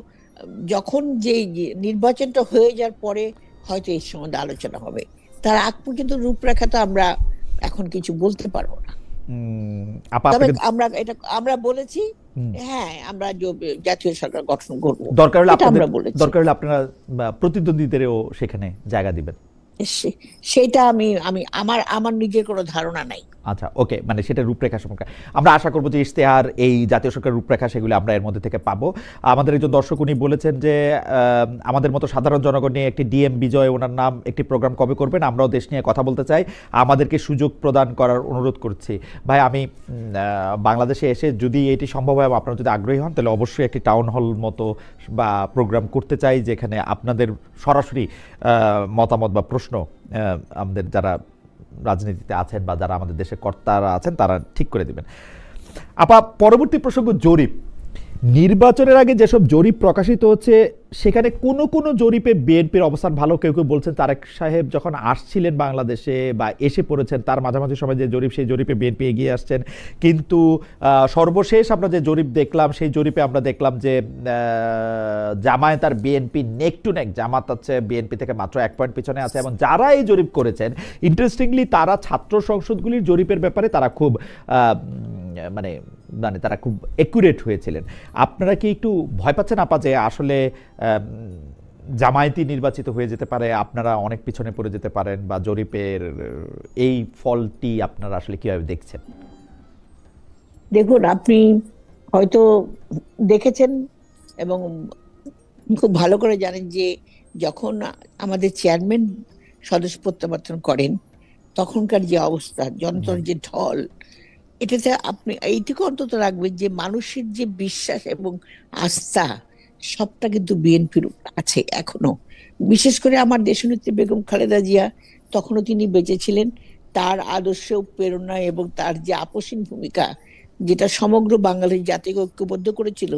যখন যে নির্বাচনটা হয়ে যাওয়ার পরে হয়তো এই সম্বন্ধে আলোচনা হবে, তার আগ পর্যন্ত রূপরেখা তো আমরা এখন কিছু বলতে পারবো না। তবে আমরা বলেছি, হ্যাঁ, আমরা জাতীয় সরকার গঠন করব, দরকার হলে আমরা বলেছি। দরকার হলে আপনারা প্রতিদ্বন্দ্বীদেরও সেখানে জায়গা দিবেন। সেটা আমি আমি আমার আমার নিজের কোনো ধারণা নাই। আচ্ছা, ওকে, মানে সেটা রূপরেখা সম্পর্কে আমরা আশা করবো যে ইশতেহার, এই জাতীয় সরকারের রূপরেখা, সেগুলো আমরা এর মধ্যে থেকে পাবো। আমাদের একজন দর্শক উনি বলেছেন যে আমাদের মতো সাধারণ জনগণ নিয়ে একটি ডিএম বিজয়, ওনার নাম, একটি প্রোগ্রাম কবে করবেন? আমরাও দেশ নিয়ে কথা বলতে চাই, আমাদেরকে সুযোগ প্রদান করার অনুরোধ করছি। ভাই, আমি বাংলাদেশে এসে যদি এটি সম্ভব হয়, আপনারা যদি আগ্রহী হন, তাহলে অবশ্যই একটি টাউন হল মতো বা প্রোগ্রাম করতে চাই, যেখানে আপনাদের সরাসরি মতামত বা প্রশ্ন আমাদের যারা রাজনীতিতে আছেন বা যারা আমাদের দেশের কর্তারা আছেন তারা ঠিক করে দিবেন। আপা, পরবর্তী প্রসঙ্গ জরিপ। নির্বাচনের আগে যেসব জরিপ প্রকাশিত হচ্ছে, সেখানে কোনো কোনো জরিপে বিএনপির অবস্থান ভালো। কেউ কেউ বলছেন তারেক সাহেব যখন আসছিলেন বাংলাদেশে বা এসে পড়েছেন, তার মাঝামাঝি সময় যে জরিপ, সেই জরিপে বিএনপি এগিয়ে আসছেন। কিন্তু সর্বশেষ আমরা যে জরিপ দেখলাম, সেই জরিপে আমরা দেখলাম যে জামায়াত আর বিএনপি নেক টু নেক। জামাত হচ্ছে বিএনপি থেকে মাত্র 1 পয়েন্ট পিছনে আছে, এবং যারা এই জরিপ করেছেন, ইন্টারেস্টিংলি তারা ছাত্র সংসদগুলির জরিপের ব্যাপারে তারা খুব মানে তারা খুব একুরেট হয়েছিলেন। আপনারা কি একটু ভয় পাচ্ছেন আপা যে আসলে জামায়াতি নির্বাচিত হয়ে যেতে পারে, আপনারা অনেক পিছনে পড়ে যেতে পারেন, বা জরিপের এই ফলটি আপনারা আসলে কিভাবে দেখছেন? দেখুন, আপনি হয়তো দেখেছেন এবং খুব ভালো করে জানেন যে যখন আমাদের চেয়ারম্যান সদস্য প্রত্যাবর্তন করেন, তখনকার যে অবস্থা, জনতার যে ঢল, এটাতে আপনি এইটুকু অন্তত রাখবেন যে মানুষের যে বিশ্বাস এবং আস্থা, সবটা কিন্তু বিএনপির আছে এখনো। বিশেষ করে আমার দেশনেত্রী বেগম খালেদা জিয়া, তখনও তিনি বেঁচে ছিলেন, তার আদর্শ, প্রেরণা এবং তার যে আপসীন ভূমিকা, যেটা সমগ্র বাঙালির জাতিকে ঐক্যবদ্ধ করেছিল,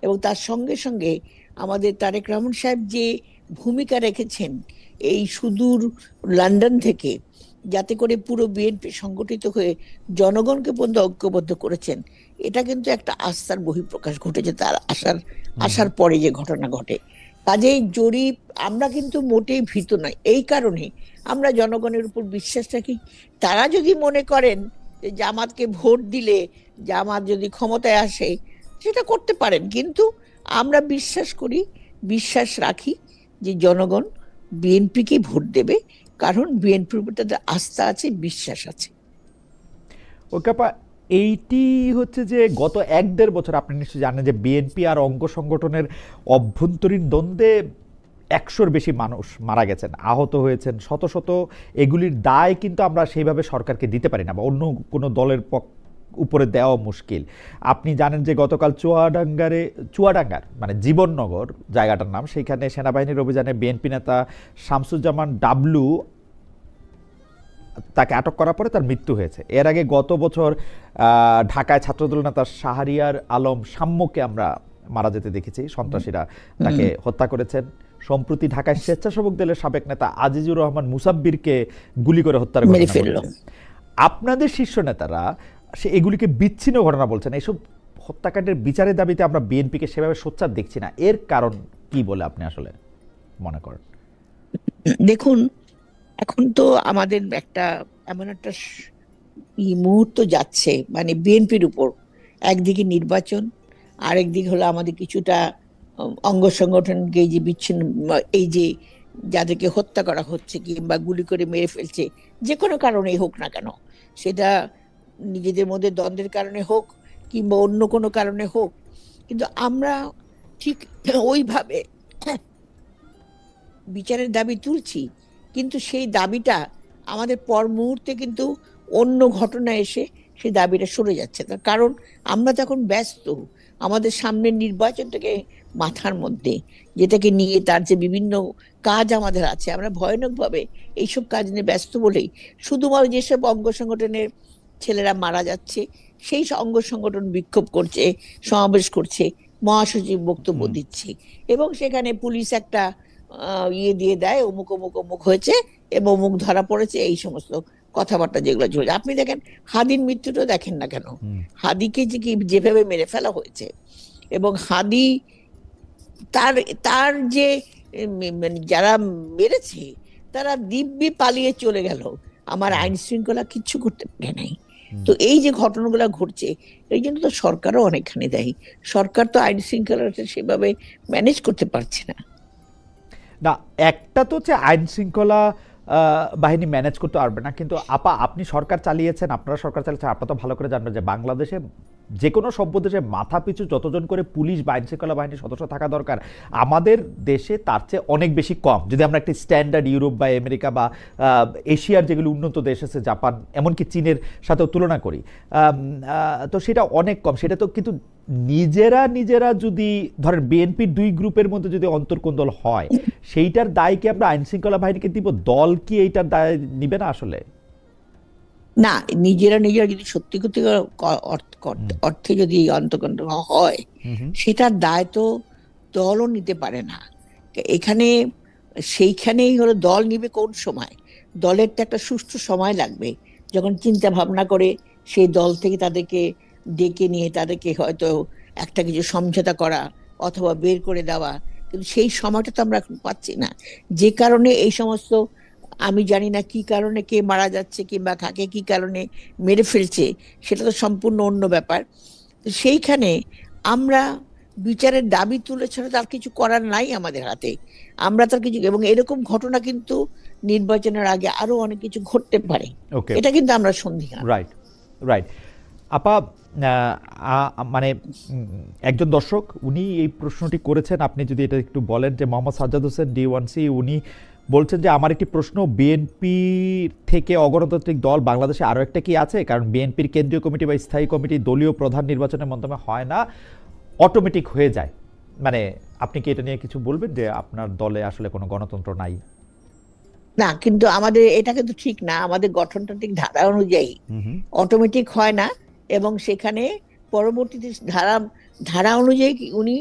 এবং তার সঙ্গে সঙ্গে আমাদের তারেক রহমান সাহেব যে ভূমিকা রেখেছেন এই সুদূর লন্ডন থেকে, যাতে করে পুরো বিএনপি সংগঠিত হয়ে জনগণকে পর্যন্ত ঐক্যবদ্ধ করেছেন, এটা কিন্তু একটা আস্থার বহিঃপ্রকাশ ঘটেছে তার আসার পরে যে ঘটনা ঘটে। কাজেই জরিপ আমরা কিন্তু মোটেই ভীত নই। এই কারণে আমরা জনগণের উপর বিশ্বাস রাখি। তারা যদি মনে করেন যে জামাতকে ভোট দিলে জামাত যদি ক্ষমতায় আসে, সেটা করতে পারেন, কিন্তু আমরা বিশ্বাস রাখি যে জনগণ বিএনপিকে ভোট দেবে, কারণ বিএনপির উপর তাদের আস্থা আছে, বিশ্বাস আছে। ওকে আপা, এইটি হচ্ছে যে গত 1-1.5 বছর আপনি নিশ্চয়ই জানেন যে বিএনপি আর অঙ্গ সংগঠনের অভ্যন্তরীণ দ্বন্দ্বে 100-র বেশি মানুষ মারা গেছেন, আহত হয়েছেন শত শত। এগুলির দায় কিন্তু আমরা সেইভাবে সরকারকে দিতে পারি না, বা অন্য কোনো দলের উপরে দেওয়া মুশকিল। আপনি জানেন যে গতকাল চুয়াডাঙ্গার মানে জীবননগর জায়গাটার নাম, সেইখানে সেনাবাহিনীর অভিযানে বিএনপি নেতা শামসুজ্জামান ডাবলু, তাকে আটক করার পরে তার মৃত্যু হয়েছে। এর আগে গত বছর ঢাকায় ছাত্রদল নেতা শাহরিয়ার আলম সাম্যকে আমরা মারা যেতে দেখেছি, সন্ত্রাসীরা তাকে হত্যা করেছেন। সম্প্রতি ঢাকায় স্বেচ্ছাসেবক দলের সাবেক নেতা আজিজুর রহমান মুসাব্বিরকে গুলি করে হত্যার ঘটনা ঘটেছে। আপনাদের শীর্ষ নেতারা এগুলিকে বিচ্ছিন্ন ঘটনা বলছেন। এইসব হত্যাকাণ্ডের বিচারের দাবিতে আমরা বিএনপিকে সেভাবে সোচ্চার দেখছি না। এর কারণ কি বলে আপনি আসলে মনে করেন? দেখুন, এখন তো আমাদের এমন একটা মুহূর্ত যাচ্ছে, মানে বিএনপির উপর একদিকে নির্বাচন, আরেকদিকে হলো আমাদের কিছুটা অঙ্গ সংগঠনকে যে বিচ্ছিন্ন, এই যে যাদেরকে হত্যা করা হচ্ছে কিংবা গুলি করে মেরে ফেলছে, যে কোনো কারণেই হোক না কেন, সেটা নিজেদের মধ্যে দ্বন্দ্বের কারণে হোক কিংবা অন্য কোনো কারণে হোক, কিন্তু আমরা ঠিক ওইভাবে বিচারের দাবি তুলছি, কিন্তু সেই দাবিটা আমাদের পর মুহূর্তে কিন্তু অন্য ঘটনা এসে সেই দাবিটা সরে যাচ্ছে। তার কারণ আমরা তখন ব্যস্ত আমাদের সামনের নির্বাচনটাকে মাথার মধ্যে, যেটাকে নিয়ে তার যে বিভিন্ন কাজ আমাদের আছে, আমরা ভয়ানকভাবে এইসব কাজ নিয়ে ব্যস্ত বলেই শুধুমাত্র যেসব অঙ্গ সংগঠনের ছেলেরা মারা যাচ্ছে, সেই অঙ্গ সংগঠন বিক্ষোভ করছে, সমাবেশ করছে, মহাসচিব বক্তব্য দিচ্ছে, এবং সেখানে পুলিশ একটা দিয়ে দেয়, অমুক অমুক অমুক হয়েছে এবং অমুক ধরা পড়েছে, এই সমস্ত কথাবার্তা যেগুলো চলছে। আপনি দেখেন হাদির মৃত্যুটা দেখেন না কেন, হাদিকে যেভাবে মেরে ফেলা হয়েছে, এবং হাদি তার যে যারা মেরেছে তারা দিব্যি পালিয়ে চলে গেল, আমার আইন শৃঙ্খলা কিচ্ছু করতে পারে নাই। তো এই যে ঘটনাগুলো ঘটছে, এই জন্য তো সরকারও অনেকখানি দেয়। সরকার তো আইন শৃঙ্খলাটা সেভাবে ম্যানেজ করতে পারছে না। না, একটা তো হচ্ছে আইন শৃঙ্খলা বাহিনী ম্যানেজ করতে পারবে না। কিন্তু আপা, আপনি সরকার চালিয়েছেন, আপনারা সরকার চালিয়েছেন, আপনারা তো ভালো করে জানবেন যে বাংলাদেশে যে কোনো সভ্য দেশে মাথা পিছু যতজন করে পুলিশ বা আইনশৃঙ্খলা বাহিনীর সদস্য থাকা দরকার, আমাদের দেশে তার চেয়ে অনেক বেশি কম। যদি আমরা একটি স্ট্যান্ডার্ড ইউরোপ বা আমেরিকা বা এশিয়ার যেগুলো উন্নত দেশ আছে, জাপান, এমনকি চীনের সাথেও তুলনা করি, তো সেটা অনেক কম। সেটা তো কিন্তু নিজেরা যদি ধরেন বিএনপির দুই গ্রুপের মধ্যে যদি অন্তর্কোন্দল হয়, সেইটার দায় কি আমরা আইনশৃঙ্খলা বাহিনীকে দিব? দল কি এইটার দায় নিবে না আসলে? না, নিজেরা যদি সত্যি সত্যি অর্থে যদি অন্তর্কণ্ঠ হয়, সেটার দায় তো দলও নিতে পারে না। এখানে সেইখানেই হলো দল নিবে কোন সময়। দলের তো একটা সুষ্ঠু সময় লাগবে, যখন চিন্তা ভাবনা করে সেই দল থেকে তাদেরকে ডেকে নিয়ে তাদেরকে হয়তো একটা কিছু সমঝোতা করা অথবা বের করে দেওয়া। কিন্তু সেই সময়টা তো আমরা এখন পাচ্ছি না, যে কারণে এই সমস্ত, আমি জানি না কি কারণে কে মারা যাচ্ছে কিংবা কাকে কি কারণে মেরে ফেলছে, সেটা তো সম্পূর্ণ অন্য ব্যাপার। তো সেইখানে আমরা বিচারের দাবি তুলে ছাড়া তার কিছু করার নাই আমাদের হাতে। আমরা তার কিছু, এবং এরকম ঘটনা কিন্তু নির্বাচনের আগে আরো অনেক কিছু ঘটতে পারে, ওকে, এটা কিন্তু আমরা সন্দিহান। Right, right. আপা, মানে একজন দর্শক উনি এই প্রশ্নটি করেছেন, আপনি যদি এটা একটু বলেন যে মোহাম্মদ সাজ্জাদ হোসেন D1C, উনি বলছেন যে আমার একটি প্রশ্ন, বিএনপি থেকে অগণতান্ত্রিক দল বাংলাদেশে আরও একটা কি আছে? কারণ বিএনপির কেন্দ্রীয় কমিটি বা স্থায়ী কমিটি দলীয় প্রধান নির্বাচনের মাধ্যমে হয় না, অটোমেটিক হয়ে যায়। মানে আপনি কি এটা নিয়ে কিছু বলবেন যে আপনার দলে আসলে কোনো গণতন্ত্র নাই? না, কিন্তু আমাদের এটা কিন্তু ঠিক না। আমাদের গঠনতান্ত্রিক ধারা অনুযায়ী অটোমেটিক হয় না, এবং সেখানে পরবর্তীতে ধারা অনুযায়ী উনি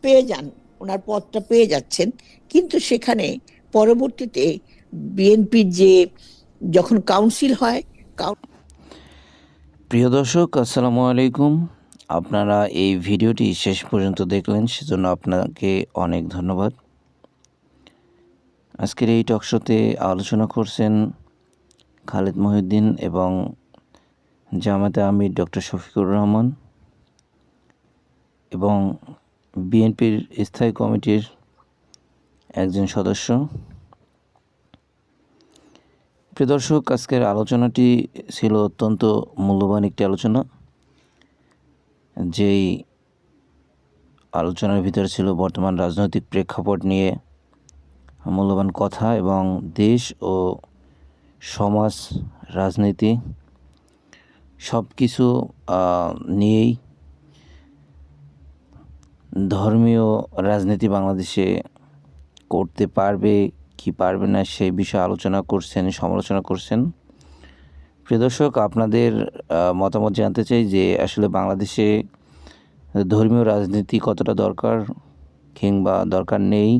পেয়ে যান, ওনার পদটা পেয়ে যাচ্ছেন। কিন্তু সেখানে পরবর্তীতে বিএনপির যে যখন কাউন্সিল হয়, প্রিয় দর্শক, আসসালামু আলাইকুম। আপনারা এই ভিডিওটি শেষ পর্যন্ত দেখলেন, সেজন্য আপনাকে অনেক ধন্যবাদ। আজকের এই টকশোতে আলোচনা করছেন খালেদ মহিউদ্দিন এবং জামায়াতে আমির ডক্টর শফিকুর রহমান এবং বিএনপির স্থায়ী কমিটির একজন সদস্য। প্রিয় দর্শক, আজকের আলোচনাটি ছিল অত্যন্ত মূল্যবান একটি আলোচনা। যেই আলোচনার ভিতরে ছিল বর্তমান রাজনৈতিক প্রেক্ষাপট নিয়ে মূল্যবান কথা এবং দেশ ও সমাজ রাজনীতি সব কিছু নিয়েই ধর্মীয় রাজনীতি বাংলাদেশে করতে পারবে কি পারবে না সেই বিষয়ে আলোচনা করছেন, সমালোচনা করছেন। প্রিয় দর্শক, আপনাদের মতামত জানতে চাই যে আসলে বাংলাদেশে ধর্মীয় রাজনীতি কতটা দরকার কিংবা দরকার নেই।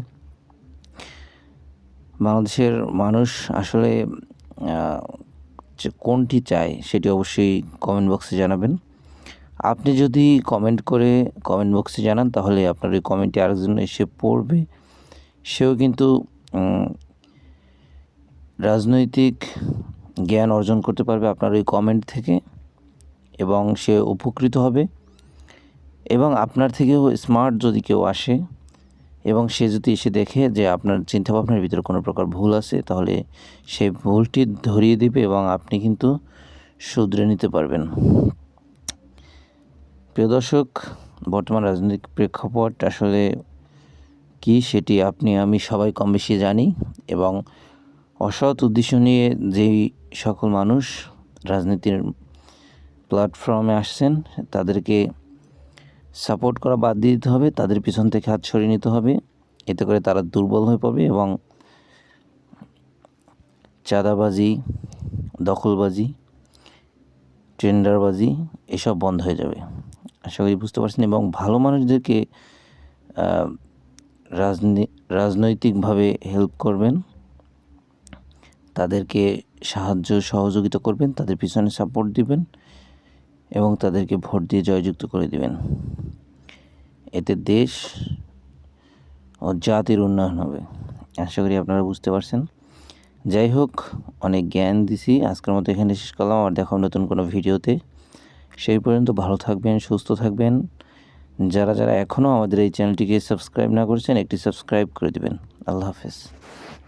বাংলাদেশের মানুষ আসলে কোনটি চায় সেটি অবশ্যই কমেন্ট বক্সে জানাবেন। আপনি যদি কমেন্ট বক্সে জানান, তাহলে আপনার ওই কমেন্টে আরেকজন এসে পড়বে, সেও কিন্তু রাজনৈতিক জ্ঞান অর্জন করতে পারবে আপনার ওই কমেন্ট থেকে, এবং সে উপকৃত হবে। এবং আপনার থেকেও স্মার্ট যদি কেউ আসে এবং সে যদি এসে দেখে যে আপনার চিন্তাভাবনার ভিতরে কোনো প্রকার ভুল আছে, তাহলে সেই ভুলটি ধরিয়ে দিবে এবং আপনি কিন্তু শুধরে নিতে পারবেন। প্রিয় দর্শক, বর্তমান রাজনৈতিক প্রেক্ষাপট আসলে কি সেটি আপনি আমি সবাই কম বেশি জানি, এবং অসৎ উদ্দেশ্য নিয়ে যেই সকল মানুষ রাজনীতির প্ল্যাটফর্মে আসছেন তাদেরকে সাপোর্ট করা বাদ দিয়ে দিতে হবে, তাদের পিছন থেকে হাত সরিয়ে নিতে হবে। এতে করে তারা দুর্বল হয়ে পড়বে এবং চাঁদাবাজি, দখলবাজি, টেন্ডারবাজি এসব বন্ধ হয়ে যাবে। আশা করি বুঝতে পারছেন। এবং ভালো মানুষদেরকে রাজনৈতিকভাবে হেল্প করবেন, তাদেরকে সাহায্য সহযোগিতা করবেন, তাদের পিছনে সাপোর্ট দিবেন এবং তাদেরকে ভোট দিয়ে জয়যুক্ত করে দিবেন। এতে দেশ ও জাতির উন্নয়ন হবে। আশা করি আপনারা বুঝতে পারছেন। যাই হোক, অনেক জ্ঞান দিছি, আজকের মতো এখানে শেষ করলাম। আর দেখা নতুন কোনো ভিডিওতে। সেই পর্যন্ত ভালো থাকবেন, সুস্থ থাকবেন। যারা এখনও আমাদের এই চ্যানেলটিকে সাবস্ক্রাইব না করেছেন, একটি সাবস্ক্রাইব করে দিবেন। আল্লাহ হাফেজ।